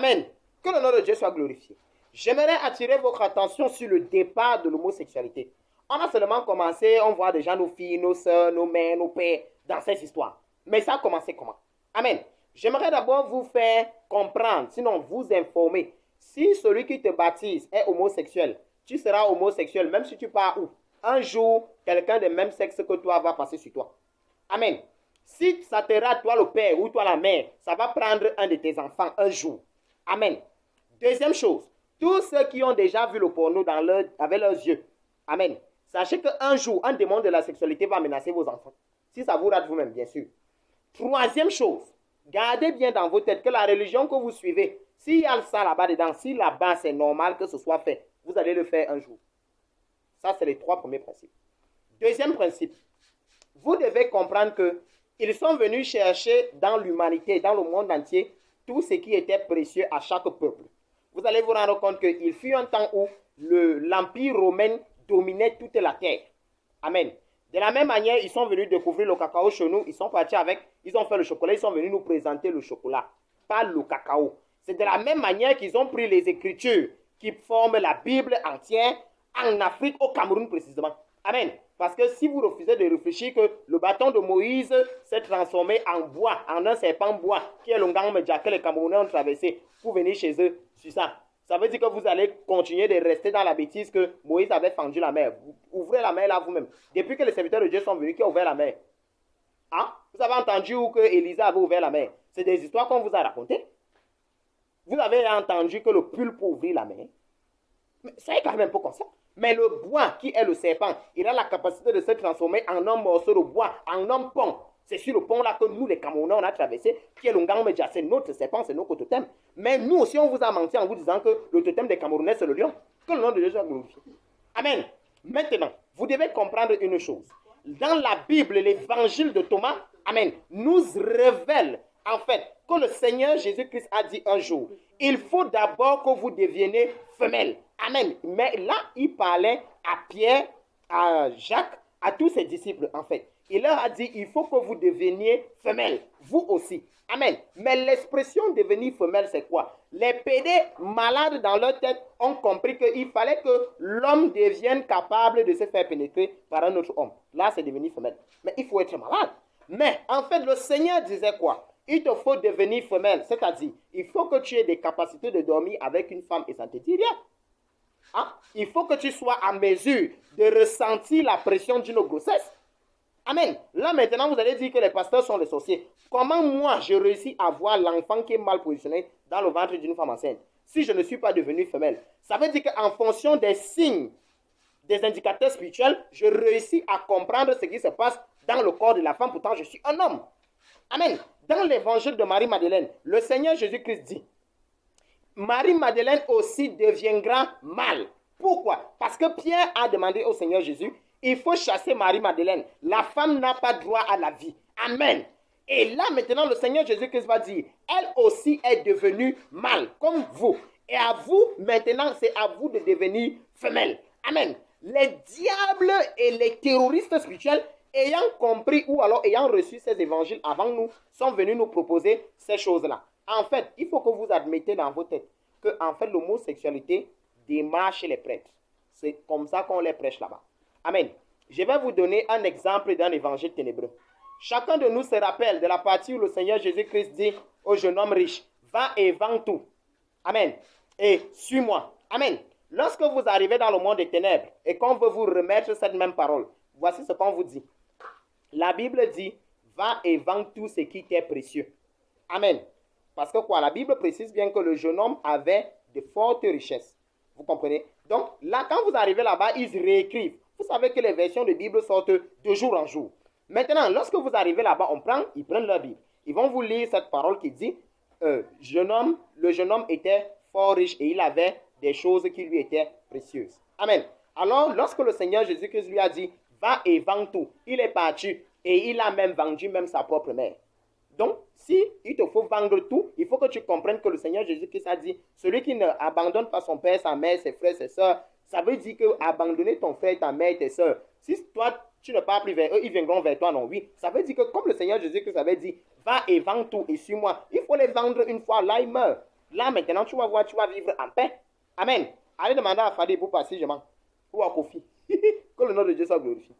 Amen. Que le nom de Dieu soit glorifié. J'aimerais attirer votre attention sur le départ de l'homosexualité. On a seulement commencé, on voit déjà nos filles, nos soeurs, nos mères, nos pères dans ces histoires. Mais ça a commencé comment? Amen. J'aimerais d'abord vous faire comprendre, sinon vous informer. Si celui qui te baptise est homosexuel, tu seras homosexuel même si tu pars où? Un jour, quelqu'un de même sexe que toi va passer sur toi. Amen. Si ça te rate, toi le père ou toi la mère, ça va prendre un de tes enfants un jour. Amen. Deuxième chose, tous ceux qui ont déjà vu le porno avec leurs yeux, amen. Sachez qu'un jour, un démon de la sexualité va menacer vos enfants. Si ça vous rate vous-même, bien sûr. Troisième chose, gardez bien dans vos têtes que la religion que vous suivez, s'il y a ça là-bas dedans, si là-bas c'est normal que ce soit fait, vous allez le faire un jour. Ça, c'est les trois premiers principes. Deuxième principe, vous devez comprendre qu'ils sont venus chercher dans l'humanité, dans le monde entier, tout ce qui était précieux à chaque peuple. Vous allez vous rendre compte qu'il fut un temps où l'Empire romain dominait toute la terre. Amen. De la même manière, ils sont venus découvrir le cacao chez nous. Ils sont partis avec, ils ont fait le chocolat. Ils sont venus nous présenter le chocolat, pas le cacao. C'est de la même manière qu'ils ont pris les Écritures qui forment la Bible entière en Afrique, au Cameroun précisément. Amen. Parce que si vous refusez de réfléchir que le bâton de Moïse s'est transformé en bois, en un serpent bois, qui est le Ngang-Medja que les Camerounais ont traversé pour venir chez eux sur ça, ça veut dire que vous allez continuer de rester dans la bêtise que Moïse avait fendu la mer. Vous ouvrez la mer là vous-même. Depuis que les serviteurs de Dieu sont venus, qui a ouvert la mer? Hein? Vous avez entendu où que Élisa avait ouvert la mer? C'est des histoires qu'on vous a racontées. Vous avez entendu que le pulpe ouvrit la mer. Mais ça est quand même un peu comme ça. Mais le bois qui est le serpent, il a la capacité de se transformer en un morceau de bois, en un pont. C'est sur le pont là que nous, les Camerounais, on a traversé, qui est le Ngang-Medja. C'est notre serpent, c'est notre totem. Mais nous aussi, on vous a menti en vous disant que le totem des Camerounais, c'est le lion. Que le nom de Dieu soit glorifié. Amen. Maintenant, vous devez comprendre une chose. Dans la Bible, l'évangile de Thomas, amen, nous révèle en fait que le Seigneur Jésus-Christ a dit un jour, il faut d'abord que vous deveniez femelle. Amen. Mais là, il parlait à Pierre, à Jacques, à tous ses disciples en fait. Il leur a dit, il faut que vous deveniez femelle, vous aussi. Amen. Mais l'expression devenir femelle, c'est quoi? Les pédés malades dans leur tête ont compris qu'il fallait que l'homme devienne capable de se faire pénétrer par un autre homme. Là, c'est devenir femelle. Mais il faut être malade. Mais en fait, le Seigneur disait quoi? Il te faut devenir femelle, c'est-à-dire, il faut que tu aies des capacités de dormir avec une femme et ça ne te dit rien. Hein? Il faut que tu sois en mesure de ressentir la pression d'une grossesse. Amen. Là maintenant, vous allez dire que les pasteurs sont les sorciers. Comment moi, je réussis à voir l'enfant qui est mal positionné dans le ventre d'une femme enceinte si je ne suis pas devenue femelle? Ça veut dire qu'en fonction des signes, des indicateurs spirituels, je réussis à comprendre ce qui se passe dans le corps de la femme. Pourtant, je suis un homme. Amen. Dans l'évangile de Marie-Madeleine, le Seigneur Jésus-Christ dit, Marie-Madeleine aussi deviendra mâle. Pourquoi? Parce que Pierre a demandé au Seigneur Jésus, il faut chasser Marie-Madeleine. La femme n'a pas droit à la vie. Amen. Et là, maintenant, le Seigneur Jésus-Christ va dire, elle aussi est devenue mâle, comme vous. Et à vous, maintenant, c'est à vous de devenir femelle. Amen. Les diables et les terroristes spirituels, ayant compris ou alors ayant reçu ces évangiles avant nous, sont venus nous proposer ces choses-là. En fait, il faut que vous admettez dans vos têtes que, en fait, l'homosexualité démarre chez les prêtres. C'est comme ça qu'on les prêche là-bas. Amen. Je vais vous donner un exemple d'un évangile ténébreux. Chacun de nous se rappelle de la partie où le Seigneur Jésus-Christ dit au jeune homme riche, va et vends tout. Amen. Et suis-moi. Amen. Lorsque vous arrivez dans le monde des ténèbres et qu'on veut vous remettre cette même parole, voici ce qu'on vous dit. La Bible dit, va et vends tout ce qui t'est précieux. Amen. Parce que quoi? La Bible précise bien que le jeune homme avait de fortes richesses. Vous comprenez? Donc, là, quand vous arrivez là-bas, ils réécrivent. Vous savez que les versions de Bible sortent de jour en jour. Maintenant, lorsque vous arrivez là-bas, ils prennent leur Bible. Ils vont vous lire cette parole qui dit, le jeune homme était fort riche et il avait des choses qui lui étaient précieuses. Amen. Alors, lorsque le Seigneur Jésus-Christ lui a dit, va et vends tout, il est parti et il a même vendu même sa propre mère. Donc, si il te faut vendre tout, il faut que tu comprennes que le Seigneur Jésus-Christ a dit, celui qui ne abandonne pas son père, sa mère, ses frères, ses soeurs, ça veut dire que abandonner ton frère, ta mère, tes soeurs, si toi, tu ne pars plus vers eux, ils viendront vers toi, non, oui. Ça veut dire que comme le Seigneur Jésus-Christ avait dit, va et vends tout et suis-moi, il faut les vendre une fois, là, ils meurent. Là, maintenant, tu vas voir, tu vas vivre en paix. Amen. Allez demander à Fadi pour passer, je mens. Ou à Kofi. Que le nom de Dieu soit glorifié.